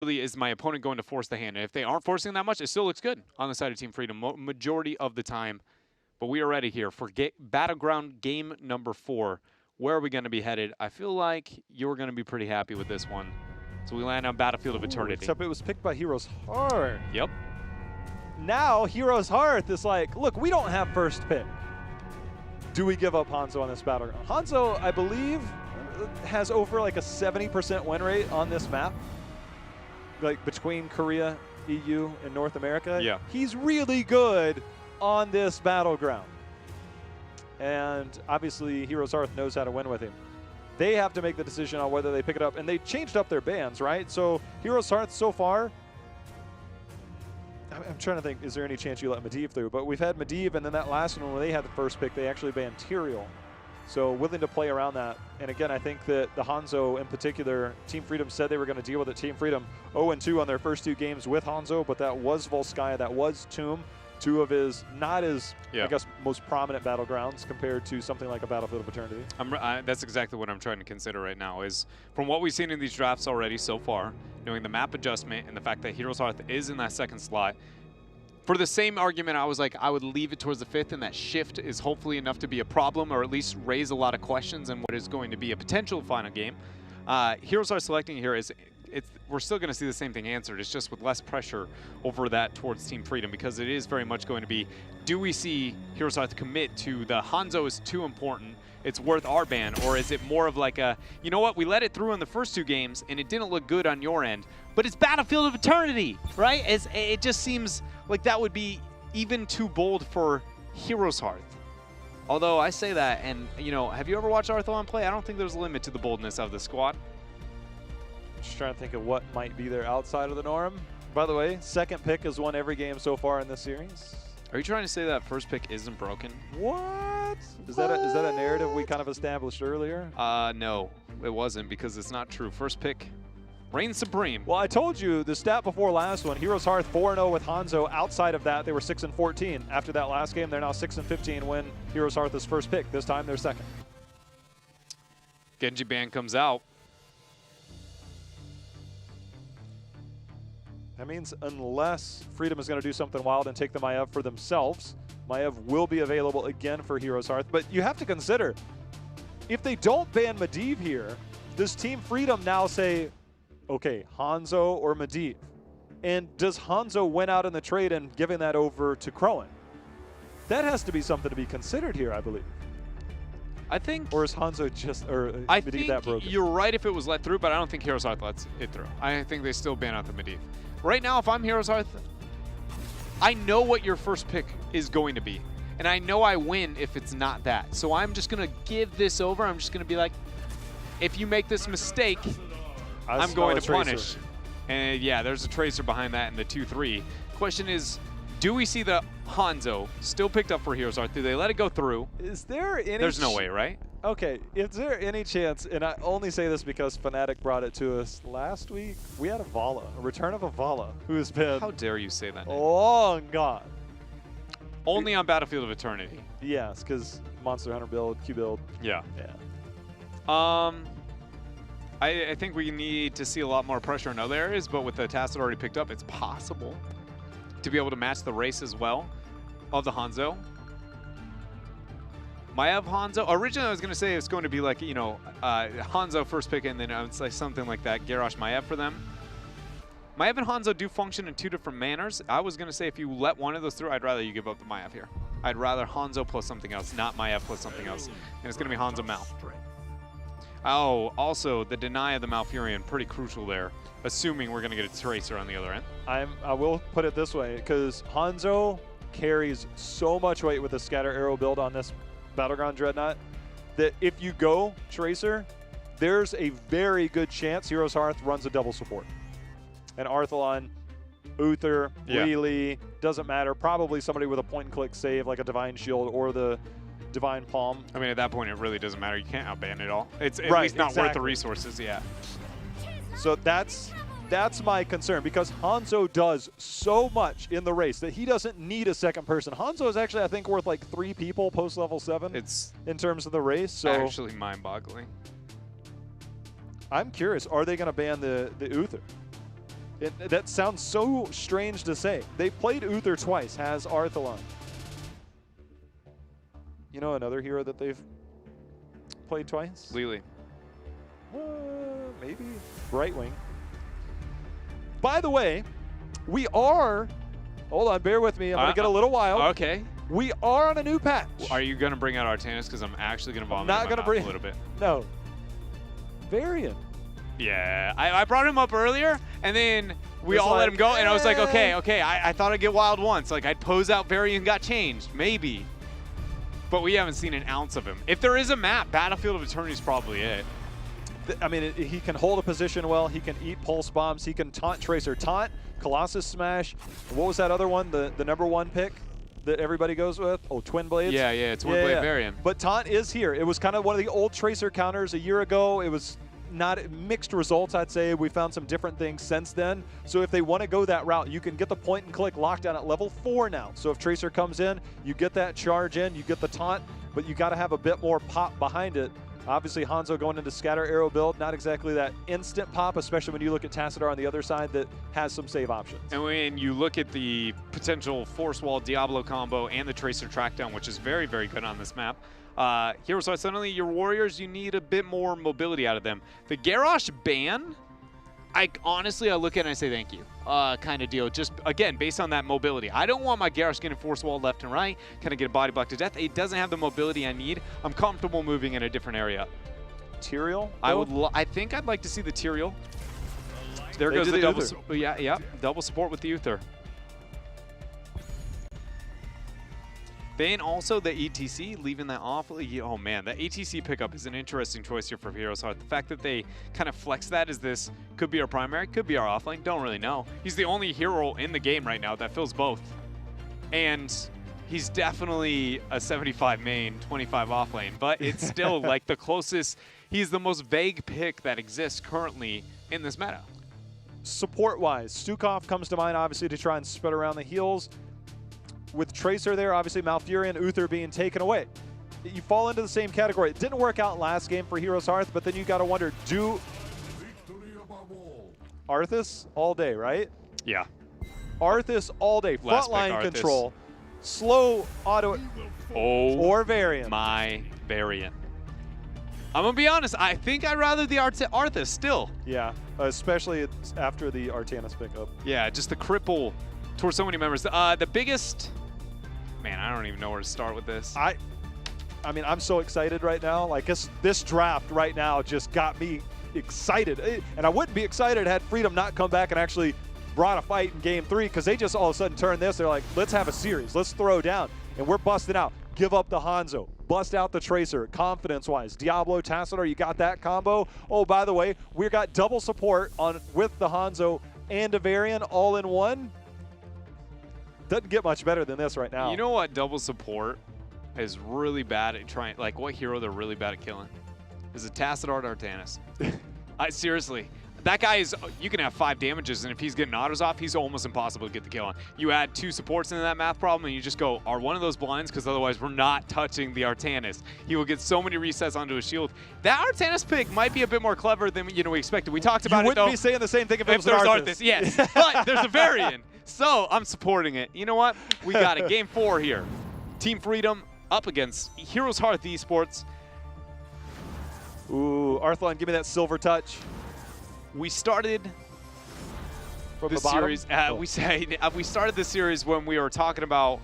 really is my opponent going to force the hand? And if they aren't forcing that much, it still looks good on the side of Team Freedom majority of the time. But we are ready here for Battleground game number 4. Where are we going to be headed? I feel like you're going to be pretty happy with this one. So we land on Battlefield of Eternity. Except it was picked by HeroesHearth. Yep. Now HeroesHearth is like, look, we don't have first pick. Do we give up Hanzo on this battleground? Hanzo, I believe, has over like a 70% win rate on this map. Like between Korea, EU, and North America. Yeah. He's really good on this battleground. And obviously HeroesHearth knows how to win with him. They have to make the decision on whether they pick it up. And they changed up their bans, right? So HeroesHearth so far, I'm trying to think, is there any chance you let Medivh through? But we've had Medivh, and then that last one when they had the first pick, they actually banned Tyrael. So willing to play around that. And again, I think that the Hanzo in particular, Team Freedom said they were going to deal with it. Team Freedom 0-2 on their first 2 games with Hanzo, but that was Volskaya, that was Tomb. 2 of his not as, I guess, most prominent battlegrounds compared to something like a Battlefield of Eternity. That's exactly what I'm trying to consider right now is from what we've seen in these drafts already so far, knowing the map adjustment and the fact that HeroesHearth is in that second slot, for the same argument, I was like, I would leave it towards the 5th, and that shift is hopefully enough to be a problem or at least raise a lot of questions in what is going to be a potential final game. HeroesHearth selecting here is we're still going to see the same thing answered. It's just with less pressure over that towards Team Freedom because it is very much going to be, do we see HeroesHearth commit to the Hanzo is too important, it's worth our ban, or is it more of like a, you know what, we let it through in the first 2 games and it didn't look good on your end, but it's Battlefield of Eternity, right? It just seems like that would be even too bold for HeroesHearth. Although I say that, and you know, have you ever watched Arthelon play? I don't think there's a limit to the boldness of the squad. Just trying to think of what might be there outside of the norm. By the way, second pick has won every game so far in this series. Are you trying to say that first pick isn't broken? What? Is that a narrative we kind of established earlier? No, it wasn't because it's not true. First pick reigns supreme. Well, I told you the stat before last one, HeroesHearth 4-0 with Hanzo. Outside of that, they were 6-14. After that last game, they're now 6-15 when HeroesHearth is first pick. This time, they're second. Genji ban comes out. That means unless Freedom is going to do something wild and take the Maiev for themselves, Maiev will be available again for HeroesHearth. But you have to consider, if they don't ban Medivh here, does Team Freedom now say, okay, Hanzo or Medivh? And does Hanzo win out in the trade and giving that over to Crowan? That has to be something to be considered here, I believe. I think, or is Hanzo just, or I Medivh think that broken? You're right if it was let through, but I don't think HeroesHearth lets it through. I think they still ban out the Medivh. Right now, if I'm HeroesHearth, I know what your first pick is going to be. And I know I win if it's not that. So I'm just going to give this over. I'm just going to be like, if you make this mistake, I'm going to punish. And yeah, there's a Tracer behind that in the 2-3. Question is, do we see the Hanzo still picked up for HeroesHearth? Do they let it go through? Is there any... There's no way, right? Okay, is there any chance, and I only say this because Fnatic brought it to us last week, we had a Vala, a return of a Vala, who has been... How dare you say that name? Long gone. Only on Battlefield of Eternity. Yes, because Monster Hunter build, Q build. Yeah. Yeah. I think we need to see a lot more pressure in other areas, but with the Tacit already picked up, it's possible to be able to match the race as well of the Hanzo. Maiev Hanzo. Originally, I was going to say it's going to be like, you know, Hanzo first pick, and then I would say something like that, Garrosh Maiev for them. Maiev and Hanzo do function in 2 different manners. I was going to say if you let one of those through, I'd rather you give up the Maiev here. I'd rather Hanzo plus something else, not Maiev plus something else. And it's going to be Hanzo Mal. Oh, also, the deny of the Malfurion, pretty crucial there, assuming we're going to get a Tracer on the other end. I will put it this way, because Hanzo carries so much weight with the Scatter Arrow build on this Battleground Dreadnought that if you go Tracer, there's a very good chance HeroesHearth runs a double support. And Arthelon, Uther, Lili, doesn't matter. Probably somebody with a point-and-click save like a Divine Shield or the Divine Palm. I mean, at that point, it really doesn't matter. You can't outban it all. It's at least not worth the resources, yeah. So that's my concern, because Hanzo does so much in the race that he doesn't need a second person. Hanzo is actually, I think, worth like 3 people post-level 7 in terms of the race. So actually mind-boggling. I'm curious, are they going to ban the Uther? That sounds so strange to say. They played Uther twice, has Arthalon. You know another hero that they've played twice? Lily. Maybe. Brightwing. By the way, we are, hold on, bear with me. I'm going to get a little wild. Okay. We are on a new patch. Are you going to bring out Artanis? Because I'm actually going to vomit not in my gonna mouth bring a little bit. No. Varian. Yeah, I brought him up earlier, and then we all let him go, and I was like, okay, I thought I'd get wild once. Like, I'd pose out Varian got changed, maybe. But we haven't seen an ounce of him. If there is a map, Battlefield of Eternity is probably it. I mean, he can hold a position well. He can eat pulse bombs. He can taunt Tracer. Taunt, Colossus Smash. What was that other one, the #1 pick that everybody goes with? Oh, Twin Blades? Yeah, Twin Blade Varian. But Taunt is here. It was kind of one of the old Tracer counters a year ago. It was not mixed results, I'd say. We found some different things since then. So if they want to go that route, you can get the point and click lockdown at level 4 now. So if Tracer comes in, you get that charge in, you get the taunt, but you got to have a bit more pop behind it. Obviously, Hanzo going into scatter arrow build, not exactly that instant pop, especially when you look at Tassadar on the other side that has some save options. And when you look at the potential Force Wall Diablo combo and the Tracer trackdown, which is very, very good on this map, Heroes Hearth, suddenly your Warriors, you need a bit more mobility out of them. The Garrosh ban, I look at it and I say thank you, kind of deal. Just, again, based on that mobility. I don't want my Garrosh getting Force Wall left and right, kind of get a body block to death. It doesn't have the mobility I need. I'm comfortable moving in a different area. Tyrael? I think I'd like to see the Tyrael. There goes the double. Yeah, double support with the Uther. Then also the ETC, leaving that off. Oh man, the ETC pickup is an interesting choice here for Heroes Hearth. The fact that they kind of flex that as this could be our primary, could be our offlane, don't really know. He's the only hero in the game right now that fills both. And he's definitely a 75 main, 25 offlane, but it's still like the closest, he's the most vague pick that exists currently in this meta. Support-wise, Stukov comes to mind, obviously, to try and spread around the heals. With Tracer there, obviously Malfurion, Uther being taken away. You fall into the same category. It didn't work out last game for Heroes Hearth, but then you got to wonder, do Arthas all day, right? Yeah. Arthas all day. Frontline control. Slow auto. Or Varian. My Varian. I'm going to be honest. I think I'd rather the Arthas still. Yeah, especially after the Artanis pickup. Yeah, just the cripple towards so many members. The biggest... Man, I don't even know where to start with this. I mean, I'm so excited right now. Like, this draft right now just got me excited. And I wouldn't be excited had Freedom not come back and actually brought a fight in Game 3, because they just all of a sudden turned this. They're like, let's have a series. Let's throw down. And we're busting out. Give up the Hanzo. Bust out the Tracer, confidence-wise. Diablo, Tassadar, you got that combo. Oh, by the way, we got double support with the Hanzo and a Varian all in one. Doesn't get much better than this right now. You know what double support is really bad at trying, like what hero they're really bad at killing? Is it Tassadar or Artanis? Seriously. That guy is, you can have 5 damages, and if he's getting autos off, he's almost impossible to get the kill on. You add 2 supports into that math problem, and you just go, are one of those blinds? Because otherwise, we're not touching the Artanis. He will get so many resets onto his shield. That Artanis pick might be a bit more clever than we expected. We talked about it, though. You wouldn't be saying the same thing if it was Arthas. Yes, but there's a Varian. So I'm supporting it. You know what? We got it. Game 4 here. Team Freedom up against Heroes Hearth Esports. Ooh, Arthalon, give me that silver touch. We started from this series. We started this series when we were talking about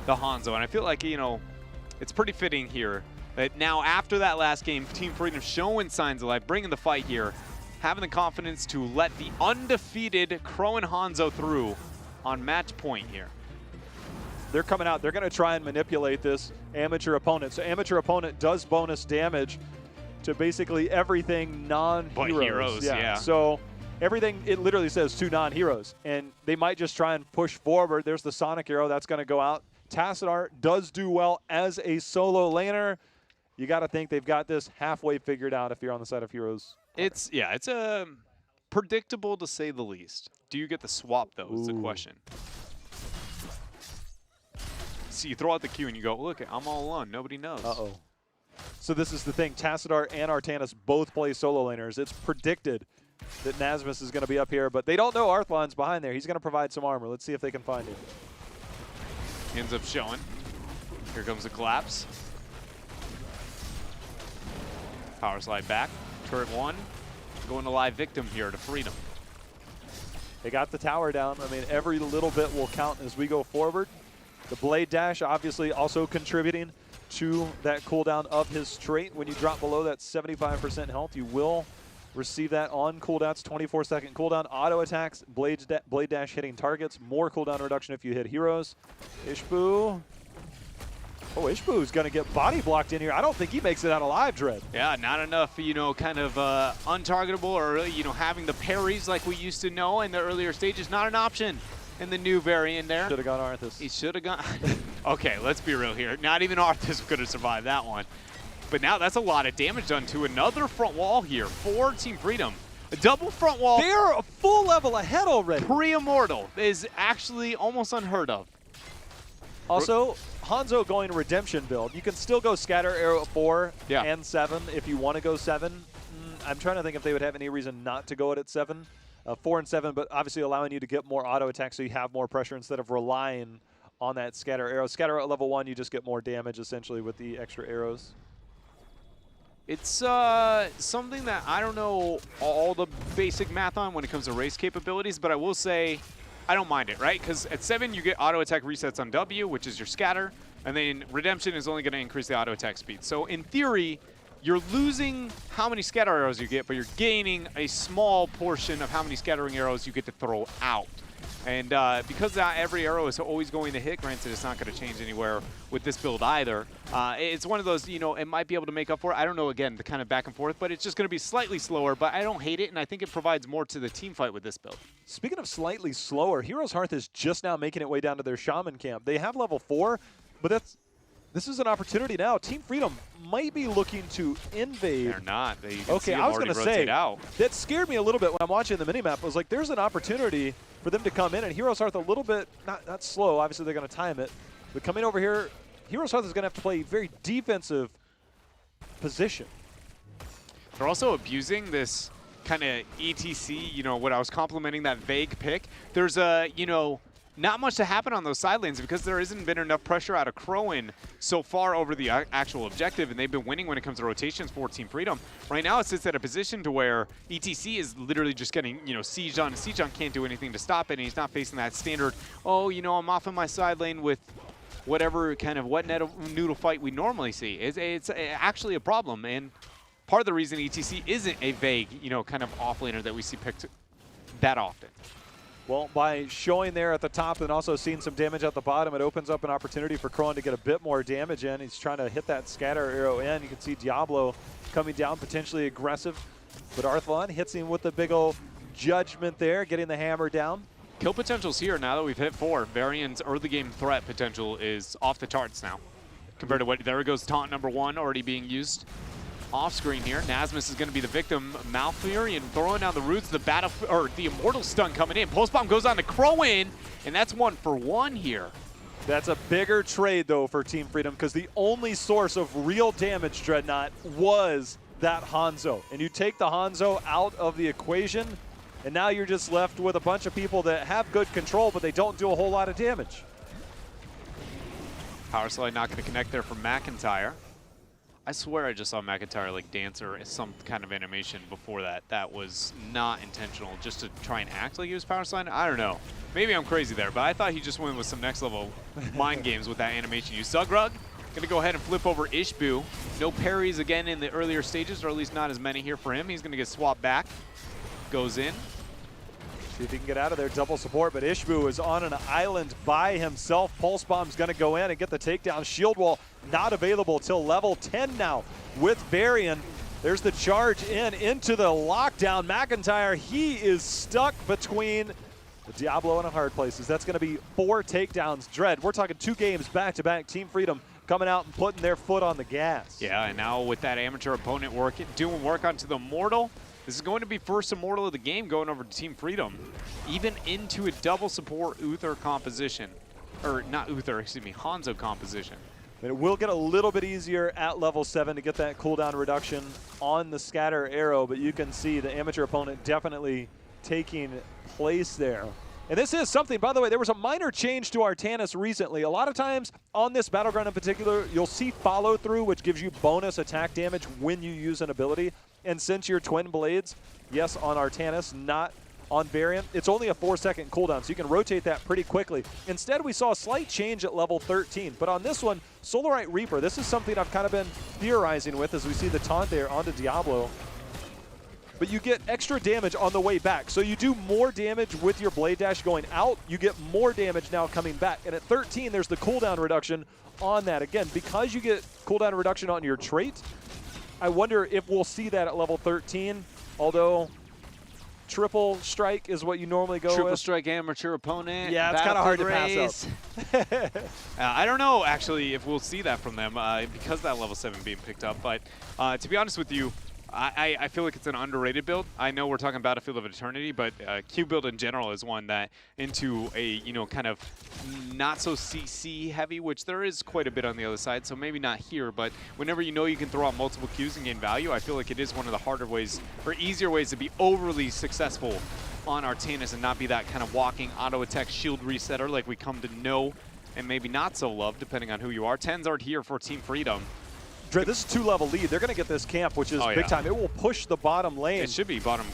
the Hanzo, and I feel like it's pretty fitting here that now after that last game, Team Freedom showing signs of life, bringing the fight here, having the confidence to let the undefeated Crow and Hanzo through on match point here. They're coming out. They're going to try and manipulate this amateur opponent. So amateur opponent does bonus damage to basically everything non-heroes. But heroes, yeah. So everything, it literally says 2 non-heroes. And they might just try and push forward. There's the Sonic arrow. That's going to go out. Tassadar does do well as a solo laner. You got to think they've got this halfway figured out if you're on the side of Heroes. It's predictable to say the least. Do you get the swap, though, is the question. So you throw out the Q and you go, look, I'm all alone. Nobody knows. So this is the thing. Tassadar and Artanis both play solo laners. It's predicted that Nasmus is going to be up here, but they don't know Arthlon's behind there. He's going to provide some armor. Let's see if they can find him. Ends up showing. Here comes the collapse. Power slide back. Turret 1 going to live victim here to Freedom. They got the tower down. I mean, every little bit will count as we go forward. The Blade Dash obviously also contributing to that cooldown of his trait. When you drop below that 75% health, you will receive that on cooldowns. 24-second cooldown, auto attacks, Blade Dash hitting targets, more cooldown reduction if you hit heroes. Ishbu. Oh, Ishbu's going to get body blocked in here. I don't think he makes it out alive, Dread. Yeah, not enough, you know, kind of untargetable or, you know, having the parries like we used to know in the earlier stages. Not an option in the new variant there. Should have gone Arthas. He should have gone. Okay, let's be real here. Not even Arthas could have survived that one. But now that's a lot of damage done to another front wall here for Team Freedom. A double front wall. They're a full level ahead already. Pre-immortal is actually almost unheard of. Also, Hanzo going redemption build. You can still go scatter arrow 4 and 7 if you want to go 7. I'm trying to think if they would have any reason not to go it at 7. 4 and 7, but obviously allowing you to get more auto attack so you have more pressure instead of relying on that scatter arrow. Scatter at level 1, you just get more damage essentially with the extra arrows. It's something that I don't know all the basic math on when it comes to race capabilities, but I will say I don't mind it, right? Because at 7, you get auto attack resets on W, which is your scatter, and then redemption is only going to increase the auto attack speed. So in theory, you're losing how many scatter arrows you get, but you're gaining a small portion of how many scattering arrows you get to throw out. And because every arrow is always going to hit, granted it's not going to change anywhere with this build either, it's one of those, you know, it might be able to make up for it. I don't know, again, the kind of back and forth, but it's just going to be slightly slower, but I don't hate it, and I think it provides more to the team fight with this build. Speaking of slightly slower, HeroesHearth is just now making it way down to their Shaman camp. They have level 4, but this is an opportunity now. Team Freedom might be looking to invade. They're not. You can okay, I was going to say, out. That scared me a little bit when I'm watching the minimap. I was like, there's an opportunity for them to come in, and HeroesHearth a little bit, not slow, obviously they're going to time it, but coming over here, HeroesHearth is going to have to play very defensive position. They're also abusing this kind of ETC, you know, what I was complimenting that vague pick. There's you know, not much to happen on those side lanes because there hasn't been enough pressure out of Crowin so far over the actual objective, and they've been winning when it comes to rotations for Team Freedom. Right now it sits at a position to where ETC is literally just getting, you know, sieged on. Siege on can't do anything to stop it, and he's not facing that standard, oh, you know, I'm off in my side lane with whatever kind of wet noodle fight we normally see. It's actually a problem, and part of the reason ETC isn't a vague, you know, kind of offlaner that we see picked that often. Well, by showing there at the top and also seeing some damage at the bottom, it opens up an opportunity for Crowin to get a bit more damage in. He's trying to hit that scatter arrow in. You can see Diablo coming down, potentially aggressive. But Arthlon hits him with the big old judgment there, getting the hammer down. Kill potential's here now that we've hit 4. Varian's early game threat potential is off the charts now. Compared to what, there goes taunt number 1 already being used. Off screen here, Nasmus is going to be the victim. Malfurion throwing down the roots, the Immortal stun coming in. Pulse Bomb goes on to Crowin, and that's 1 for 1 here. That's a bigger trade, though, for Team Freedom, because the only source of real damage, Dreadnought, was that Hanzo. And you take the Hanzo out of the equation, and now you're just left with a bunch of people that have good control, but they don't do a whole lot of damage. Power slide not going to connect there for McIntyre. I swear I just saw McIntyre like dance or some kind of animation before that. That was not intentional, just to try and act like he was power sliding. I don't know. Maybe I'm crazy there, but I thought he just went with some next level mind games with that animation. You Zugrug, gonna go ahead and flip over Ishbu. No parries again in the earlier stages, or at least not as many here for him. He's gonna get swapped back. Goes in. See if he can get out of there, double support, but Ishbu is on an island by himself. Pulse Bomb's gonna go in and get the takedown. Shield Wall not available till level 10 now with Varian. There's the charge into the lockdown. McIntyre, he is stuck between the Diablo and a hard places. That's gonna be 4 takedowns. Dread, we're talking 2 games back-to-back. Team Freedom coming out and putting their foot on the gas. Yeah, and now with that amateur opponent doing work onto the Immortal, this is going to be first Immortal of the game going over to Team Freedom, even into a double support Uther composition. Or not Uther, excuse me, Hanzo composition. It will get a little bit easier at level 7 to get that cooldown reduction on the scatter arrow, but you can see the amateur opponent definitely taking place there. And this is something, by the way, there was a minor change to Artanis recently. A lot of times on this battleground in particular, you'll see follow through, which gives you bonus attack damage when you use an ability. And since you're Twin Blades, yes, on Artanis, not on Variant, it's only a 4-second cooldown, so you can rotate that pretty quickly. Instead, we saw a slight change at level 13. But on this one, Solarite Reaper, this is something I've kind of been theorizing with as we see the taunt there onto Diablo. But you get extra damage on the way back. So you do more damage with your Blade Dash going out. You get more damage now coming back. And at 13, there's the cooldown reduction on that. Again, because you get cooldown reduction on your trait, I wonder if we'll see that at level 13. Although triple strike is what you normally go with. Triple strike amateur opponent. Yeah, it's kind of hard to pass up. I don't know, actually, if we'll see that from them because that level 7 being picked up. But to be honest with you, I feel like it's an underrated build. I know we're talking Battlefield of Eternity, but Q build in general is one that into a, kind of not so CC heavy, which there is quite a bit on the other side, so maybe not here, but whenever you know you can throw out multiple Qs and gain value, I feel like it is one of the harder ways, or easier ways to be overly successful on Artanis and not be that kind of walking auto attack shield resetter like we come to know and maybe not so love, depending on who you are. 10s aren't here for Team Freedom. Dre, this is 2-level lead. They're going to get this camp, which is big time. It will push the bottom lane. It should be bottom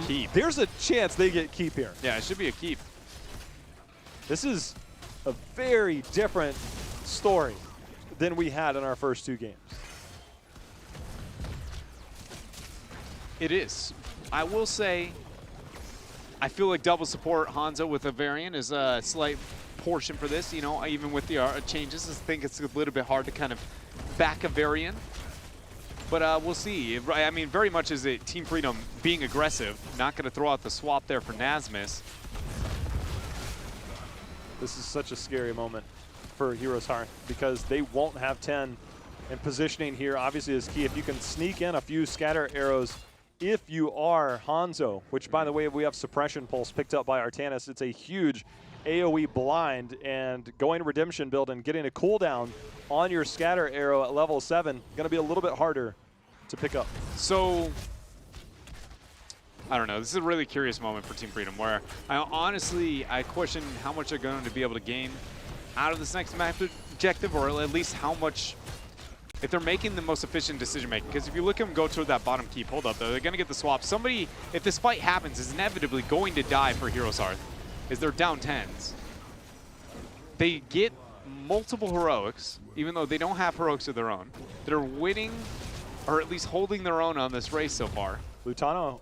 keep. There's a chance they get keep here. Yeah, it should be a keep. This is a very different story than we had in our first 2 games. It is. I will say, I feel like double support Hanzo with a Variant is a slight portion for this. Even with the changes, I think it's a little bit hard to kind of back a Variant. But we'll see. I mean, very much is a Team Freedom being aggressive. Not going to throw out the swap there for Nasmus. This is such a scary moment for HeroesHearth because they won't have 10. And positioning here obviously is key. If you can sneak in a few scatter arrows, if you are Hanzo, which by the way, we have Suppression Pulse picked up by Artanis, it's a huge AoE blind, and going Redemption build and getting a cooldown on your scatter arrow at level 7 going to be a little bit harder to pick up. So, I don't know. This is a really curious moment for Team Freedom where I question how much they're going to be able to gain out of this next map objective, or at least how much, if they're making the most efficient decision making. Because if you look at them go toward that bottom keep hold up, though, they're going to get the swap. Somebody, if this fight happens, is inevitably going to die for HeroesHearth. Is they're down 10s. They get multiple heroics, even though they don't have heroics of their own. They're winning, or at least holding their own on this race so far. Lutano,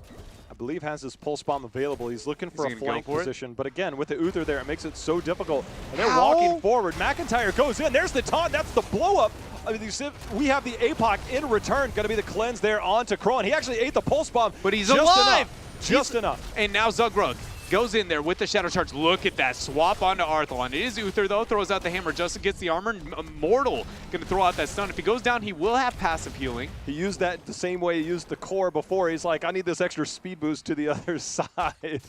I believe, has his pulse bomb available. He's looking for a flank position, but again, with the Uther there, it makes it so difficult. And they're walking forward. McIntyre goes in. There's the taunt. That's the blow up. I mean, we have the APOC in return. Going to be the cleanse there onto Krohn. He actually ate the pulse bomb, but he's alive. Just enough. And now Zugrug goes in there with the Shadow Charge. Look at that swap onto Arthalon. It is Uther, though. Throws out the hammer. Justin gets the armor. Immortal going to throw out that stun. If he goes down, he will have passive healing. He used that the same way he used the core before. He's like, I need this extra speed boost to the other side.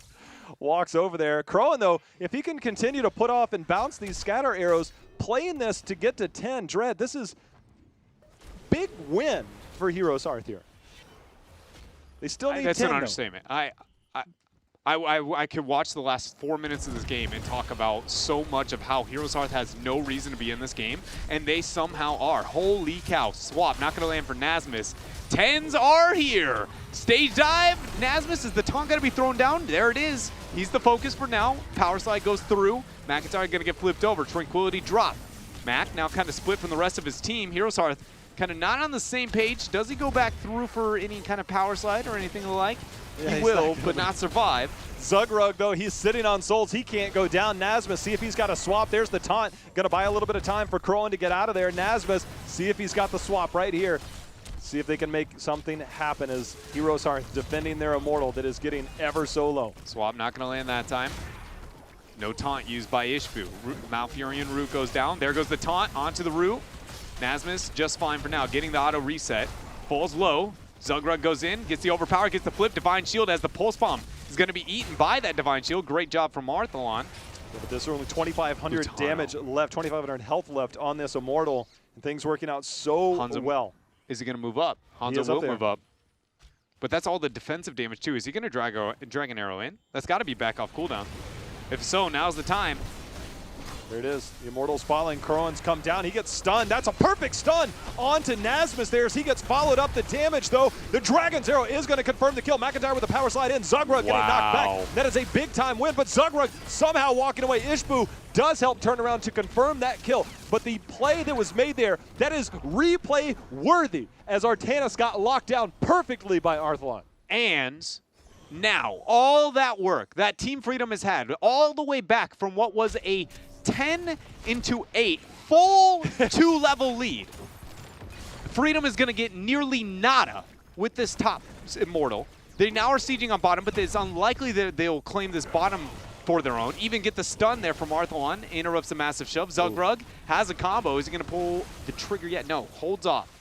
Walks over there. Krohn, though, if he can continue to put off and bounce these scatter arrows, playing this to get to 10, Dread, this is big win for HeroesHearth here. They still need 10, That's an understatement. I could watch the last 4 minutes of this game and talk about so much of how HeroesHearth has no reason to be in this game, and they somehow are. Holy cow. Swap, not going to land for Nasmus. 10s are here. Stage dive. Nasmus, is the taunt going to be thrown down? There it is. He's the focus for now. Power slide goes through. McIntyre going to get flipped over. Tranquility drop. Mac now kind of split from the rest of his team. HeroesHearth kind of not on the same page. Does he go back through for any kind of power slide or anything like? Yeah, he will, but not survive. Zugrug, though, he's sitting on souls. He can't go down. Nasmus, see if he's got a swap. There's the taunt. Going to buy a little bit of time for Krohn to get out of there. Nasmus, see if he's got the swap right here. See if they can make something happen as HeroesHearth defending their Immortal that is getting ever so low. Swap not going to land that time. No taunt used by Ishbu. Malfurion root goes down. There goes the taunt onto the root. Nasmus just fine for now, getting the auto reset. Falls low. Zugrug goes in, gets the overpower, gets the flip. Divine Shield as the pulse bomb is going to be eaten by that Divine Shield. Great job from Arthalon. Yeah, but there's only 2,500 damage left, 2,500 health left on this Immortal. And things working out so Hanzo, well. Is he going to move up? Hanzo will move up. But that's all the defensive damage too. Is he going to drag an arrow in? That's got to be back off cooldown. If so, now's the time. There it is. The Immortal's falling. Krohan's come down. He gets stunned. That's a perfect stun onto Nasmus there as he gets followed up. The damage, though, the Dragon's Arrow is going to confirm the kill. McIntyre with a power slide in. Zugrug getting knocked back. That is a big-time win, but Zugrug somehow walking away. Ishbu does help turn around to confirm that kill. But the play that was made there, that is replay worthy as Artanis got locked down perfectly by Arthlon. And now, all that work that Team Freedom has had, all the way back from what was a 10-8 full 2-level lead. Freedom is going to get nearly nada with this top Immortal. They now are sieging on bottom, but it's unlikely that they'll claim this bottom for their own. Even get the stun there from Arthlon, interrupts a massive shove. Zugrug has a combo. Is he going to pull the trigger yet? No, holds off.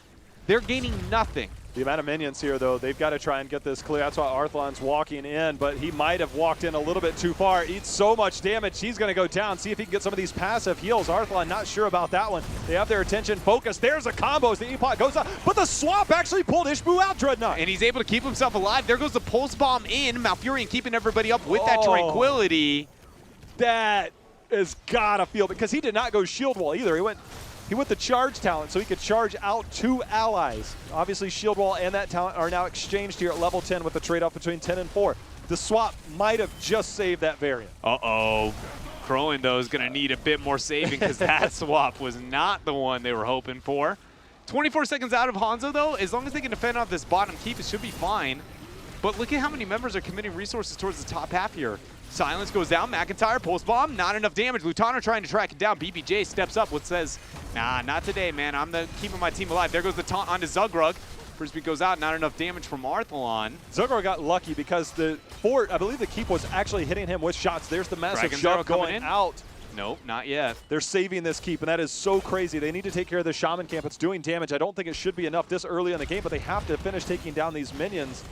They're gaining nothing. The amount of minions here, though, they've got to try and get this clear. That's why Arthlon's walking in, but he might have walked in a little bit too far. Eats so much damage, he's going to go down. See if he can get some of these passive heals. Arthlon not sure about that one. They have their attention focused. There's a combo as the E-Pot goes up, but the swap actually pulled Ishbu out, Dreadnought. And he's able to keep himself alive. There goes the Pulse Bomb in. Malfurion keeping everybody up with that Tranquility. That has got to feel, because he did not go Shield Wall either. He went the charge talent, so he could charge out 2 allies. Obviously, Shield Wall and that talent are now exchanged here at level 10 with the trade-off between 10 and 4. The swap might have just saved that variant. Uh-oh. Krohan, though, is going to need a bit more saving because that swap was not the one they were hoping for. 24 seconds out of Hanzo, though. As long as they can defend off this bottom keep, it should be fine. But look at how many members are committing resources towards the top half here. Silence goes down. McIntyre, Pulse Bomb, not enough damage. Lutano trying to track it down. BBJ steps up, what says, nah, not today, man. I'm keeping my team alive. There goes the taunt onto Zugrug. Frisbee goes out, not enough damage from Arthlon. Zugrug got lucky because the fort, I believe the keep was actually hitting him with shots. There's the massive shove going out. Nope, not yet. They're saving this keep, and that is so crazy. They need to take care of the Shaman camp. It's doing damage. I don't think it should be enough this early in the game, but they have to finish taking down these minions.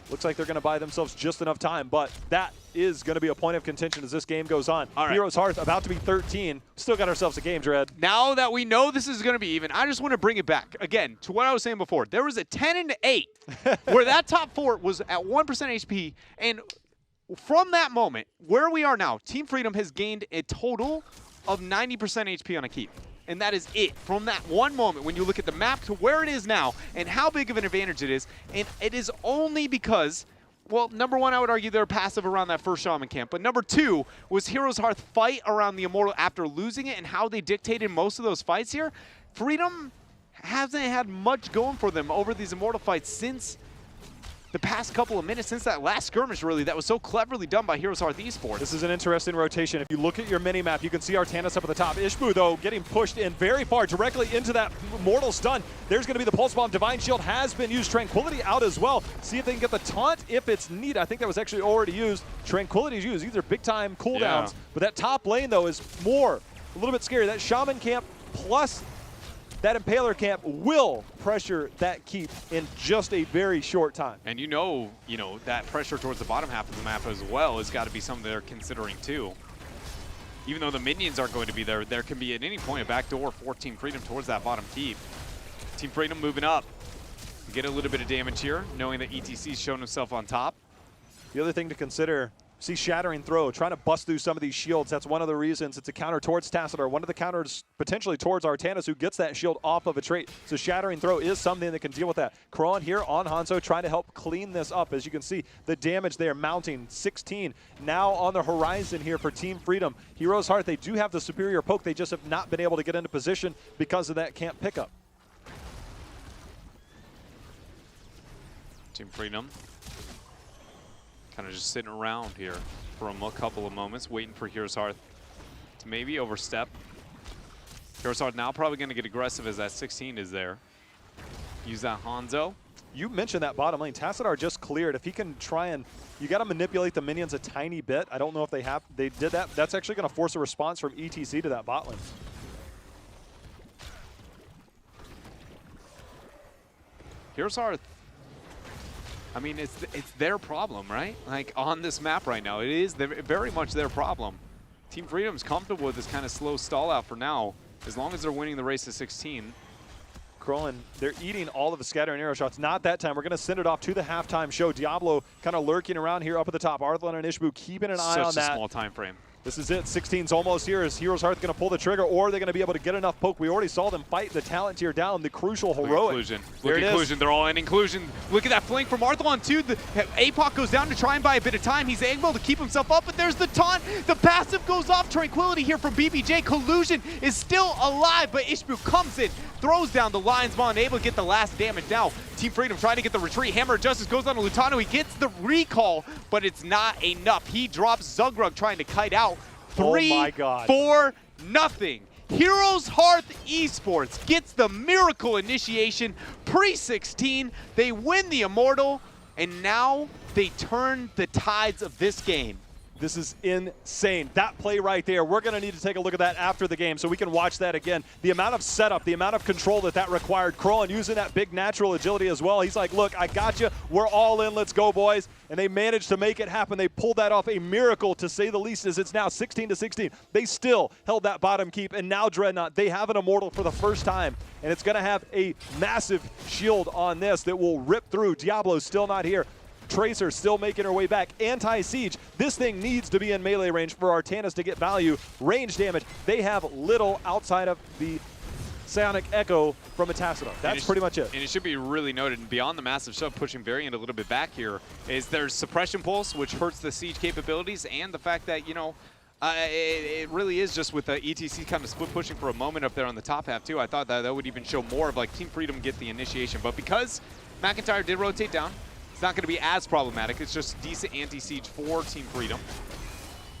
Looks like they're going to buy themselves just enough time, but that is going to be a point of contention as this game goes on. All right. Heroes Hearth about to be 13. Still got ourselves a game, Dread. Now that we know this is going to be even, I just want to bring it back again to what I was saying before. There was a 10-8 where that top fort was at 1% HP, and from that moment, where we are now, Team Freedom has gained a total of 90% HP on a keep. And that is it. From that one moment, when you look at the map to where it is now and how big of an advantage it is, and it is only because, well, number one, I would argue they're passive around that first Shaman camp, but number two was Heroes Hearth fight around the Immortal after losing it and how they dictated most of those fights here. Freedom hasn't had much going for them over these Immortal fights since the past couple of minutes, since that last skirmish, really, that was so cleverly done by HeroesHearth Esports. This is an interesting rotation. If you look at your mini-map, you can see Artanis up at the top. Ishbu, though, getting pushed in very far, directly into that mortal stun. There's going to be the Pulse Bomb. Divine Shield has been used. Tranquility out as well. See if they can get the taunt if it's needed. I think that was actually already used. Tranquility is used. These are big-time cooldowns. Yeah. But that top lane, though, is a little bit scary. That Shaman camp plus that Impaler camp will pressure that keep in just a very short time. And you know that pressure towards the bottom half of the map as well has got to be something they're considering too. Even though the minions aren't going to be there, there can be at any point a backdoor for Team Freedom towards that bottom keep. Team Freedom moving up. Get a little bit of damage here, knowing that ETC's shown himself on top. The other thing to consider, see Shattering Throw, trying to bust through some of these shields. That's one of the reasons. It's a counter towards Tassadar. One of the counters potentially towards Artanis, who gets that shield off of a trait. So Shattering Throw is something that can deal with that. Krohan here on Hanzo trying to help clean this up. As you can see, the damage there mounting. 16 now on the horizon here for Team Freedom. Heroes Hearth, they do have the superior poke. They just have not been able to get into position because of that camp pickup. Team Freedom kind of just sitting around here for a couple of moments, waiting for HeroesHearth to maybe overstep. HeroesHearth now probably going to get aggressive as that 16 is there. Use that Hanzo. You mentioned that bottom lane. Tassadar just cleared. If he can try and, you got to manipulate the minions a tiny bit. I don't know if they did that. That's actually going to force a response from ETC to that bot lane. HeroesHearth, I mean, it's their problem, right? Like, on this map right now, it is very much their problem. Team Freedom's comfortable with this kind of slow stall out for now, as long as they're winning the race to 16. Krillin, they're eating all of the scattering arrow shots. Not that time. We're going to send it off to the halftime show. Diablo kind of lurking around here up at the top. Arthlon and Ishbu keeping an eye on that. Such a small time frame. This is it. 16's almost here. Is HeroesHearth going to pull the trigger, or are they going to be able to get enough poke? We already saw them fight the talent tier down, the crucial heroic. Inclusion. Look at inclusion. They're all in inclusion. Look at that flank from Arthlon too. The APOC goes down to try and buy a bit of time. He's able to keep himself up, but there's the taunt. The passive goes off. Tranquility here from BBJ. Collusion is still alive, but Ishbu comes in, throws down the Lion's Maw, and able to get the last damage. Now, Team Freedom trying to get the retreat. Hammer of Justice goes on to Lutano. He gets the recall, but it's not enough. He drops Zugrug trying to kite out. 3-4-0. HeroesHearth Esports gets the miracle initiation pre-16. They win the Immortal, and now they turn the tides of this game. This is insane. That play right there, we're going to need to take a look at that after the game so we can watch that again. The amount of setup, the amount of control that required. Krillin using that big natural agility as well. He's like, look, I got you. We're all in. Let's go, boys. And they managed to make it happen. They pulled that off. A miracle, to say the least, as it's now 16-16. They still held that bottom keep, and now Dreadnought, they have an Immortal for the first time, and it's going to have a massive shield on this that will rip through. Diablo's still not here. Tracer still making her way back. Anti-siege. This thing needs to be in melee range for Artanis to get value. Range damage, they have little outside of the Psionic Echo from Metascadon. That's pretty much it. And it should be really noted, and beyond the massive shove pushing Variant a little bit back here, is there's Suppression Pulse, which hurts the siege capabilities, and the fact that, you know, it really is just with the ETC kind of split pushing for a moment up there on the top half too. I thought that would even show more of like Team Freedom get the initiation, but because McIntyre did rotate down, it's not going to be as problematic. It's just decent anti-siege for Team Freedom.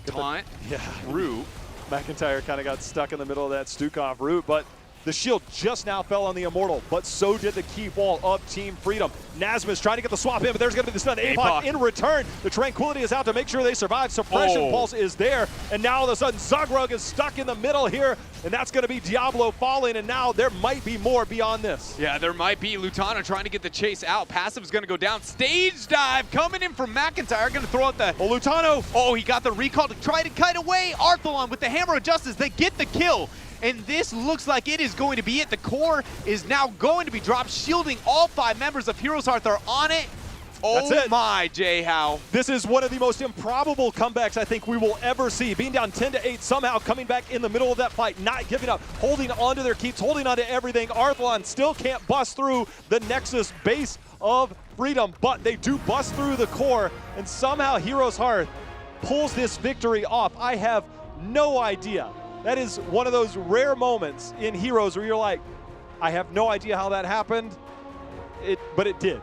Taunt, yeah. Root. McIntyre kind of got stuck in the middle of that Stukov route, but the shield just now fell on the Immortal, but so did the key wall of Team Freedom. Nasmus trying to get the swap in, but there's going to be the stun. APOC in return. The Tranquility is out to make sure they survive. Suppression Pulse is there, and now all of a sudden Zugrug is stuck in the middle here, and that's going to be Diablo falling, and now there might be more beyond this. Yeah, there might be. Lutano trying to get the chase out. Passive is going to go down. Stage dive coming in from McIntyre. Going to throw out the... Oh, Lutano! Oh, he got the recall to try to kite away. Arthalon with the Hammer of Justice. They get the kill. And this looks like it is going to be it. The core is now going to be dropped, shielding all 5 members of HeroesHearth are on it. Oh my, Jay Howe. This is one of the most improbable comebacks I think we will ever see. Being down 10-8, somehow coming back in the middle of that fight, not giving up, holding onto their keeps, holding onto everything. Arthalon still can't bust through the Nexus base of Freedom, but they do bust through the core, and somehow HeroesHearth pulls this victory off. I have no idea. That is one of those rare moments in Heroes where you're like, I have no idea how that happened, but it did.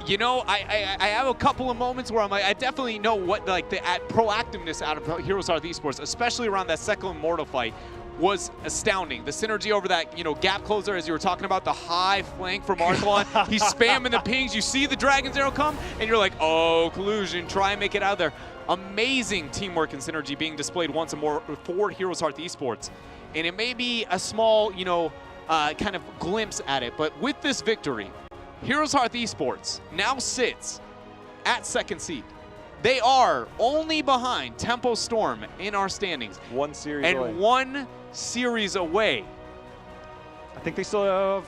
You know, I have a couple of moments where I'm like, I definitely know what like the proactiveness out of HeroesHearth Esports, especially around that second Immortal fight, was astounding. The synergy over that, you know, gap closer, as you were talking about, the high flank from Arthalon. He's spamming the pings. You see the Dragon's Arrow come, and you're like, oh, collusion, try and make it out of there. Amazing teamwork and synergy being displayed once more for HeroesHearth Esports. And it may be a small, you know, kind of glimpse at it, but with this victory, HeroesHearth Esports now sits at 2nd seed. They are only behind Tempo Storm in our standings. One series away. And 1 series away. I think they still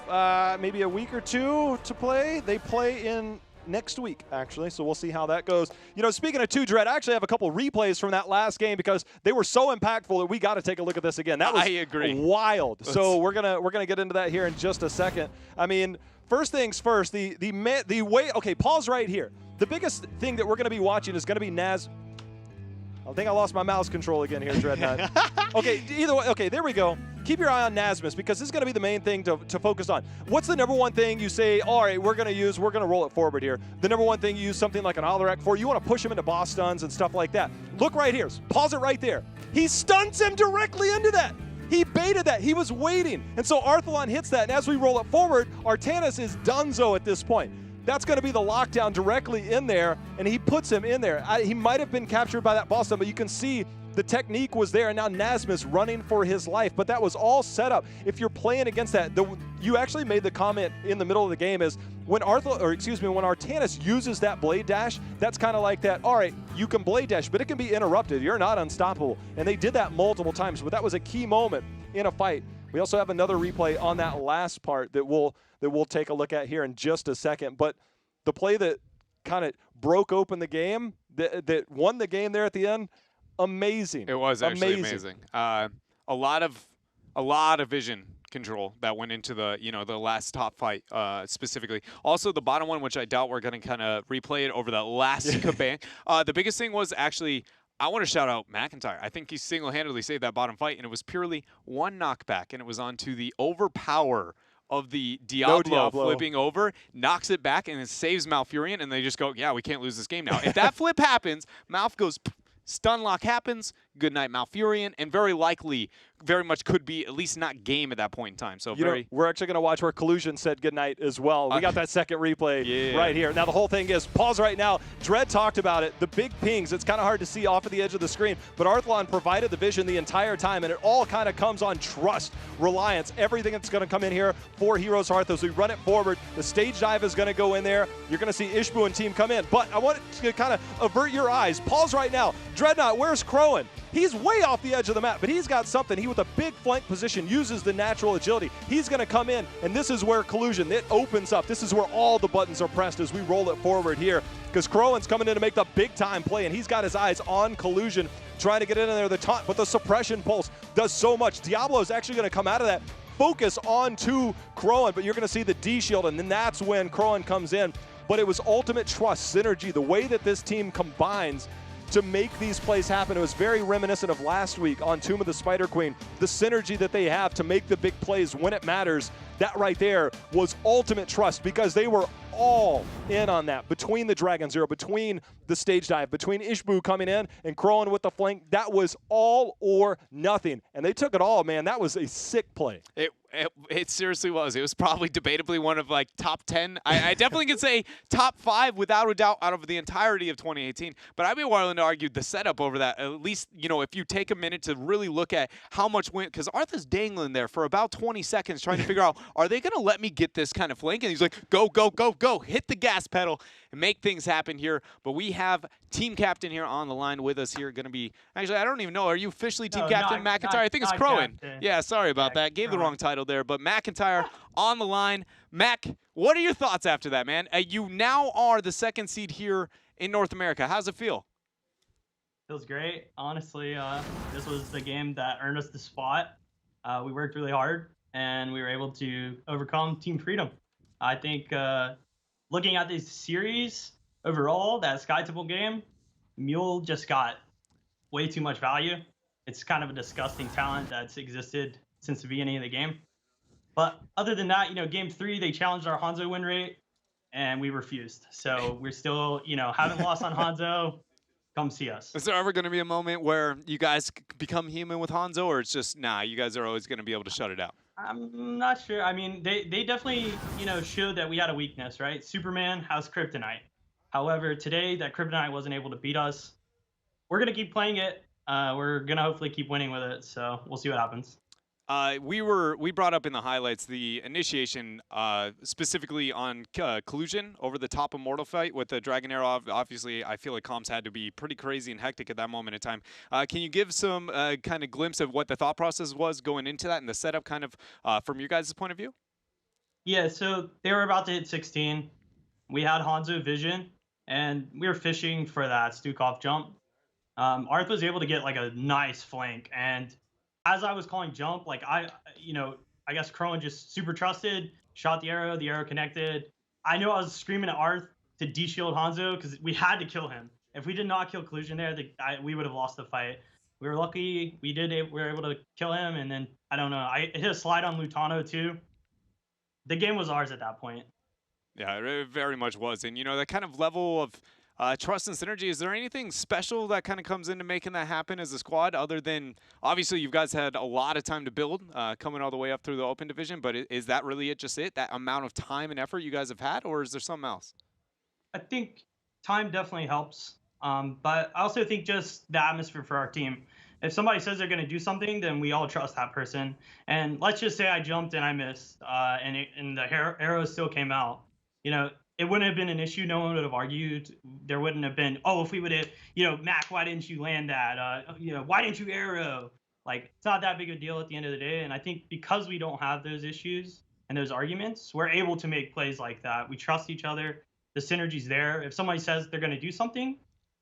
have maybe a week or 2 to play. They play in next week, actually, so we'll see how that goes. You know, speaking of 2 Dread, I actually have a couple replays from that last game because they were so impactful that we got to take a look at this again. That was wild. So we're gonna get into that here in just a second. I mean, first things first, the way. Okay, pause right here. The biggest thing that we're gonna be watching is gonna be Naz. I think I lost my mouse control again here, Dreadnought. Okay, either way. Okay, there we go. Keep your eye on Nasmus because this is going to be the main thing to focus on. What's the #1 thing you say, all right, we're going to roll it forward here. The #1 thing you use something like an Alarak for, you want to push him into boss stuns and stuff like that. Look right here. Pause it right there. He stuns him directly into that. He baited that. He was waiting. And so Arthalon hits that. And as we roll it forward, Artanis is donezo at this point. That's going to be the lockdown directly in there, and he puts him in there. He might have been captured by that boss stun, but you can see the technique was there, and now Nasmus running for his life. But that was all set up. If you're playing against that, you actually made the comment in the middle of the game is when when Artanis uses that blade dash, that's kind of like that, all right, you can blade dash, but it can be interrupted. You're not unstoppable. And they did that multiple times, but that was a key moment in a fight. We also have another replay on that last part that we'll take a look at here in just a second. But the play that kind of broke open the game, that won the game there at the end, amazing. It was actually amazing. A lot of vision control that went into the the last top fight specifically. Also the bottom one, which I doubt we're going to kind of replay it over that last kabang. The biggest thing was actually, I want to shout out McIntyre. I think he single-handedly saved that bottom fight, and it was purely one knockback, and it was onto the overpower of the Diablo flipping over, knocks it back, and it saves Malfurion, and they just go, yeah, we can't lose this game now. If that flip happens, Malf goes, stun lock happens, good night Malfurion, and very likely, very much could be at least not game at that point in time. So we're actually going to watch where Collusion said goodnight as well. We got that second replay right here. Now the whole thing is, pause right now. Dread talked about it. The big pings, it's kind of hard to see off of the edge of the screen, but Arthlon provided the vision the entire time, and it all kind of comes on trust, reliance, everything that's going to come in here for Heroes Hearth as we run it forward. The stage dive is going to go in there. You're going to see Ishbu and team come in, but I want to kind of avert your eyes. Pause right now. Dreadnought, where's Crowan? He's way off the edge of the map, but he's got something. He, with a big flank position, uses the natural agility. He's going to come in, and this is where Collusion, it opens up. This is where all the buttons are pressed as we roll it forward here, because Crowan's coming in to make the big-time play, and he's got his eyes on Collusion, trying to get in there the taunt, but the suppression pulse does so much. Diablo is actually going to come out of that, focus on to Crowan, but you're going to see the D shield, and then that's when Crowan comes in. But it was ultimate trust, synergy, the way that this team combines to make these plays happen. It was very reminiscent of last week on Tomb of the Spider Queen. The synergy that they have to make the big plays when it matters, that right there was ultimate trust, because they were all in on that. Between the Dragon Zero, between the stage dive, between Ishbu coming in and Crowan with the flank, that was all or nothing. And they took it all, man. That was a sick play. It seriously was. It was probably debatably one of like top 10. I definitely could say top 5 without a doubt out of the entirety of 2018. But I'd be willing to argue the setup over that. At least, if you take a minute to really look at how much went, because Arthur's dangling there for about 20 seconds trying to figure out, are they going to let me get this kind of flank? And he's like, go, go, go, go. Hit the gas pedal and make things happen here. But we have team captain here on the line with us here. Going to be, actually, I don't even know. Are you officially team captain, McIntyre? I think it's Crowan. Yeah, sorry about that. Gave the wrong title there, but McIntyre on the line. Mac, what are your thoughts after that, man? You now are the second seed here in North America. How's it feel? Feels great. Honestly, this was the game that earned us the spot. We worked really hard, and we were able to overcome Team Freedom. I think looking at this series overall, that Sky Temple game, Mule just got way too much value. It's kind of a disgusting talent that's existed since the beginning of the game. But other than that, game 3, they challenged our Hanzo win rate, and we refused. So we're still, haven't lost on Hanzo. Come see us. Is there ever going to be a moment where you guys become human with Hanzo, or it's just, nah, you guys are always going to be able to shut it out? I'm not sure. I mean, they definitely, showed that we had a weakness, right? Superman has Kryptonite. However, today, that Kryptonite wasn't able to beat us. We're going to keep playing it. We're going to hopefully keep winning with it, so we'll see what happens. We brought up in the highlights the initiation specifically on Collusion over the top Immortal fight with the Dragon Arrow. Obviously, I feel like comms had to be pretty crazy and hectic at that moment in time. Can you give some kind of glimpse of what the thought process was going into that and the setup kind of from your guys' point of view? Yeah, so they were about to hit 16. We had Hanzo vision, and we were fishing for that Stukov jump. Arth was able to get like a nice flank, and as I was calling jump, like I guess Crowan just super trusted, shot the arrow connected. I know I was screaming at Arth to de-shield Hanzo because we had to kill him. If we did not kill Collusion there, we would have lost the fight. We were lucky we were able to kill him, and then, I don't know, I hit a slide on Lutano too. The game was ours at that point. Yeah, it very much was. And, that kind of level of trust and synergy, is there anything special that kind of comes into making that happen as a squad, other than, obviously, you guys had a lot of time to build coming all the way up through the Open Division, but is that really that amount of time and effort you guys have had, or is there something else? I think time definitely helps, but I also think just the atmosphere for our team. If somebody says they're going to do something, then we all trust that person. And let's just say I jumped and I missed, and the arrows still came out. It wouldn't have been an issue. No one would have argued. There wouldn't have been, oh, if we would have, Mac, why didn't you land that? Why didn't you arrow? Like, it's not that big of a deal at the end of the day. And I think because we don't have those issues and those arguments, we're able to make plays like that. We trust each other. The synergy's there. If somebody says they're going to do something,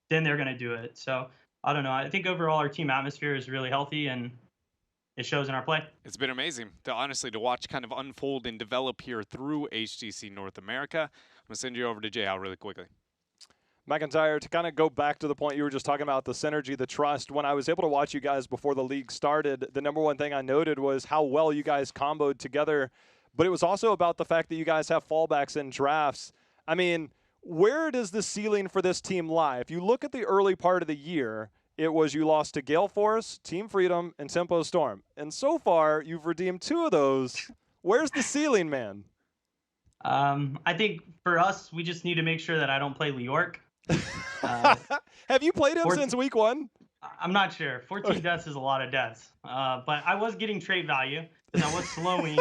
then they're going to do it. So I don't know. I think overall our team atmosphere is really healthy and it shows in our play. It's been amazing, honestly, to watch kind of unfold and develop here through HGC North America. I'm going to send you over to Jay Hal really quickly. McIntyre, to kind of go back to the point you were just talking about, the synergy, the trust, when I was able to watch you guys before the league started, the number one thing I noted was how well you guys comboed together, but it was also about the fact that you guys have fallbacks in drafts. I mean, where does the ceiling for this team lie? If you look at the early part of the year, it was you lost to Gale Force, Team Freedom, and Tempo Storm. And so far, you've redeemed 2 of those. Where's the ceiling, man? I think for us, we just need to make sure that I don't play New York. Have you played him since week 1? I'm not sure. 14 deaths is a lot of deaths. But I was getting trait value because I was slowing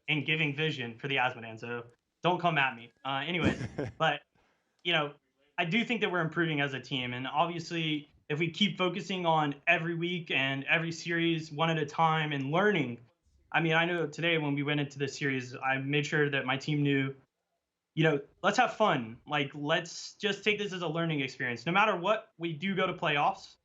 and giving vision for the Asmodan. So don't come at me. Anyways, but, you know, I do think that we're improving as a team. And obviously, if we keep focusing on every week and every series one at a time and learning, I mean, I know today when we went into the series, I made sure that my team knew, you know, let's have fun. Like, let's just take this as a learning experience. No matter what, we do go to playoffs.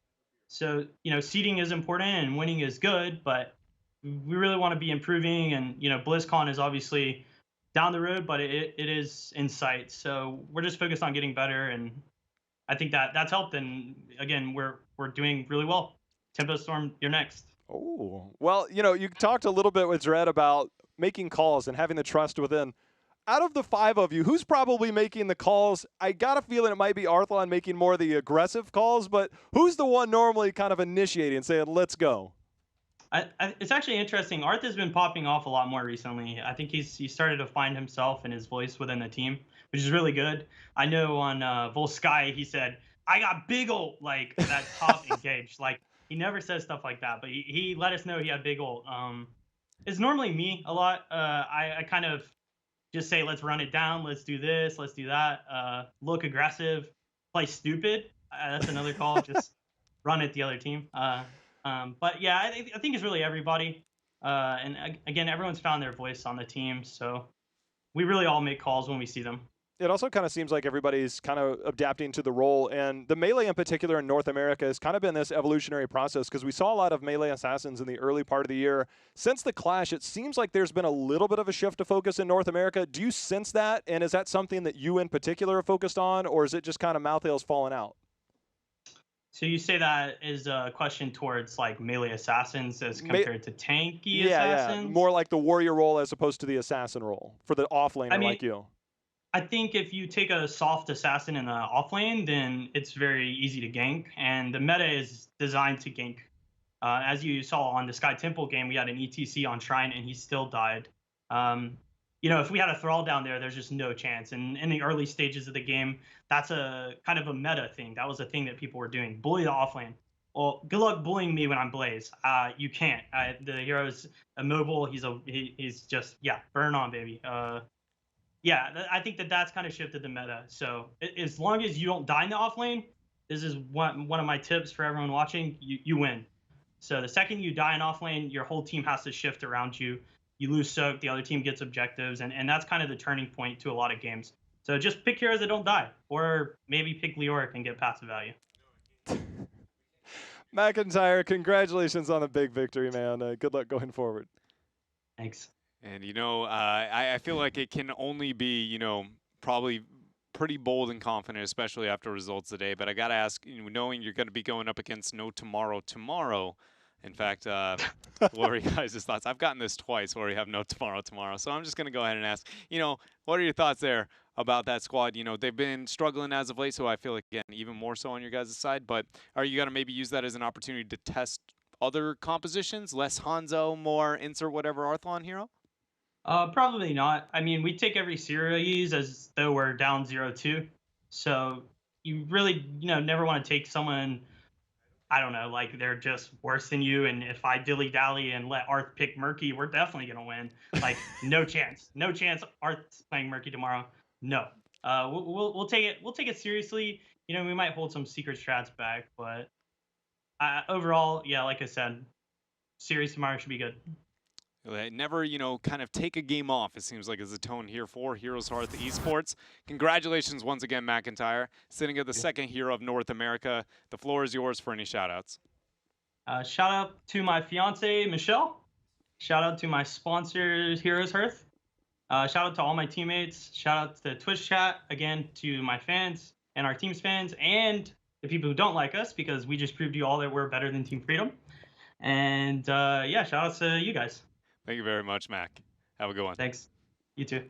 So, you know, seeding is important and winning is good, but we really want to be improving. And, you know, BlizzCon is obviously down the road, but it is in sight. So we're just focused on getting better. And I think that's helped. And again, we're doing really well. Tempo Storm, you're next. Oh, well, you know, you talked a little bit with Dredd about making calls and having the trust within. Out of the 5 of you, who's probably making the calls? I got a feeling it might be Arthlon making more of the aggressive calls, but who's the one normally kind of initiating and saying, let's go? It's actually interesting. Arth has been popping off a lot more recently. I think he started to find himself and his voice within the team, which is really good. I know on Volsky, he said, I got big ult, like that top engaged. Like, he never says stuff like that, but he let us know he had big ult. It's normally me a lot. I kind of just say, let's run it down. Let's do this. Let's do that. Look aggressive. Play stupid. That's another call. Just run at the other team. But yeah, I think it's really everybody. And again, everyone's found their voice on the team. So we really all make calls when we see them. It also kind of seems like everybody's kind of adapting to the role. And the Melee in particular in North America has kind of been this evolutionary process because we saw a lot of Melee assassins in the early part of the year. Since the Clash, it seems like there's been a little bit of a shift to focus in North America. Do you sense that? And is that something that you in particular are focused on? Or is it just kind of Malthael's falling out? So you say that is a question towards like melee assassins as compared to tanky assassins? Yeah, more like the warrior role as opposed to the assassin role for the offlaner like you. I think if you take a soft assassin in the off lane, then it's very easy to gank, and the meta is designed to gank. As you saw on the Sky Temple game, we had an ETC on Shrine, and he still died. You know, if we had a Thrall down there, there's just no chance. And in the early stages of the game, that's a kind of a meta thing. That was a thing that people were doing. Bully the offlane. Well, good luck bullying me when I'm Blaze. You can't. The hero's immobile. He's just, yeah, burn on, baby. Yeah, I think that's kind of shifted the meta. So as long as you don't die in the off lane, this is one of my tips for everyone watching, you win. So the second you die in off lane, your whole team has to shift around you. You lose soak, the other team gets objectives, and that's kind of the turning point to a lot of games. So just pick heroes that don't die, or maybe pick Leoric and get passive value. McIntyre, congratulations on a big victory, man. Good luck going forward. Thanks. And, you know, I feel like it can only be, you know, probably pretty bold and confident, especially after results today. But I got to ask, you know, knowing you're going to be going up against No Tomorrow tomorrow. In fact, what are you guys' thoughts? I've gotten this twice where we have No Tomorrow. So I'm just going to go ahead and ask, you know, what are your thoughts there about that squad? You know, they've been struggling as of late, so I feel like, again, even more so on your guys' side. But are you going to maybe use that as an opportunity to test other compositions? Less Hanzo, more insert whatever Arthlon hero? Probably not. I mean, we take every series as though we're down 0-2. So you really, you know, never want to take someone, I don't know, like they're just worse than you. And if I dilly-dally and let Arth pick Murky, we're definitely going to win. Like, no chance. No chance Arth's playing Murky tomorrow. No. We'll take it. We'll take it seriously. You know, we might hold some secret strats back, but overall, yeah, like I said, series tomorrow should be good. Never, kind of take a game off, it seems like is the tone here for HeroesHearth Esports. Congratulations once again, McIntyre, sitting at the second hero of North America. The floor is yours for any shout-outs. Shout out to my fiance, Michelle. Shout out to my sponsors, HeroesHearth. Shout out to all my teammates. Shout out to Twitch chat, again, to my fans and our team's fans, and the people who don't like us, because we just proved to you all that we're better than Team Freedom. And yeah, shout out to you guys. Thank you very much, Mac. Have a good one. Thanks. You too.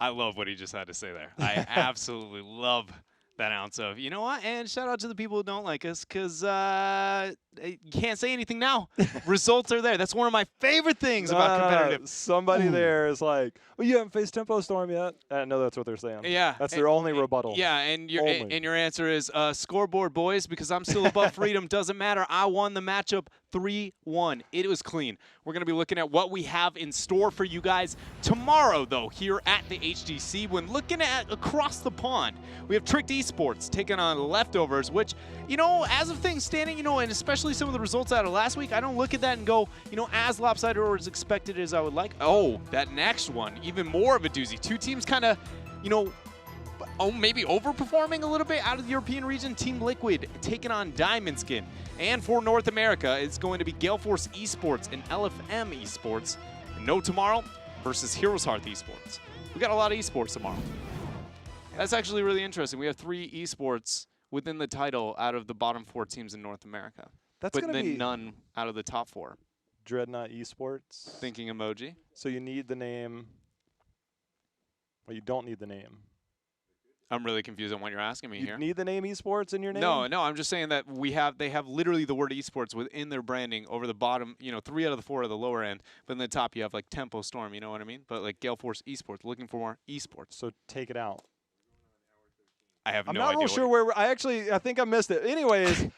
I love what he just had to say there. I absolutely love that ounce of, you know what? And shout out to the people who don't like us, because you can't say anything now. Results are there. That's one of my favorite things about competitive. Somebody there is like, well, you haven't faced Tempo Storm yet? No, that's what they're saying. Yeah. That's their only rebuttal. Yeah, and your answer is scoreboard, boys, because I'm still above Freedom. Doesn't matter. I won the matchup 3-1. It was clean. We're going to be looking at what we have in store for you guys tomorrow, though, here at the HGC. When looking at across the pond, we have Tricked Esports taking on Leftovers, which, as of things standing, and especially some of the results out of last week, I don't look at that and go, as lopsided or as expected as I would like. Oh, that next one, even more of a doozy. Two teams kind of, maybe overperforming a little bit out of the European region. Team Liquid taking on Diamond Skin. And for North America, it's going to be Gale Force Esports and LFM Esports. And No Tomorrow versus HeroesHearth Esports. We got a lot of esports tomorrow. That's actually really interesting. We have 3 esports within the title out of the bottom 4 teams in North America. That's but going to then be none out of the top 4. Dreadnought Esports. Thinking emoji. So you need the name. Well, you don't need the name. I'm really confused on what you're asking me you here. Need the name esports in your name? No, I'm just saying that they have literally the word esports within their branding over the bottom, 3 out of the 4 are the lower end, but in the top you have like Tempo Storm, you know what I mean? But like Gale Force Esports, looking for more esports. So take it out. I have I'm no not idea. real sure where I think I missed it. Anyways,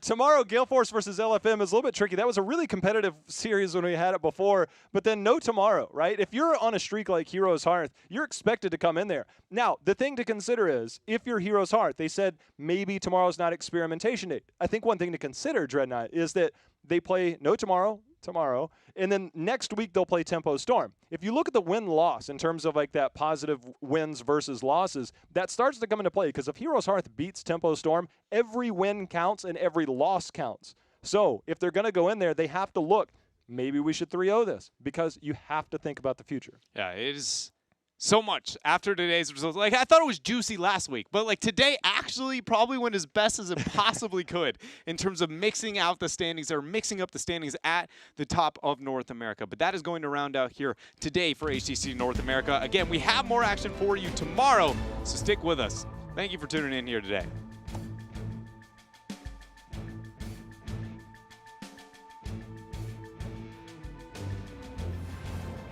tomorrow Gale Force versus LFM is a little bit tricky. That was a really competitive series when we had it before, but then no tomorrow, right? If you're on a streak like HeroesHearth, you're expected to come in there. Now, the thing to consider is, if you're HeroesHearth, they said maybe tomorrow's not experimentation day. I think one thing to consider, Dreadnought, is that they play no tomorrow, and then next week they'll play Tempo Storm. If you look at the win-loss in terms of like that positive wins versus losses, that starts to come into play, because if HeroesHearth beats Tempo Storm, every win counts and every loss counts. So if they're going to go in there, they have to look, maybe we should 3-0 this, because you have to think about the future. Yeah, it is so much after today's results. Like, I thought it was juicy last week, but like today actually probably went as best as it possibly could in terms of mixing out the standings, or mixing up the standings at the top of North America. But that is going to round out here today for HGC North America. Again, we have more action for you tomorrow, so stick with us. Thank you for tuning in here today.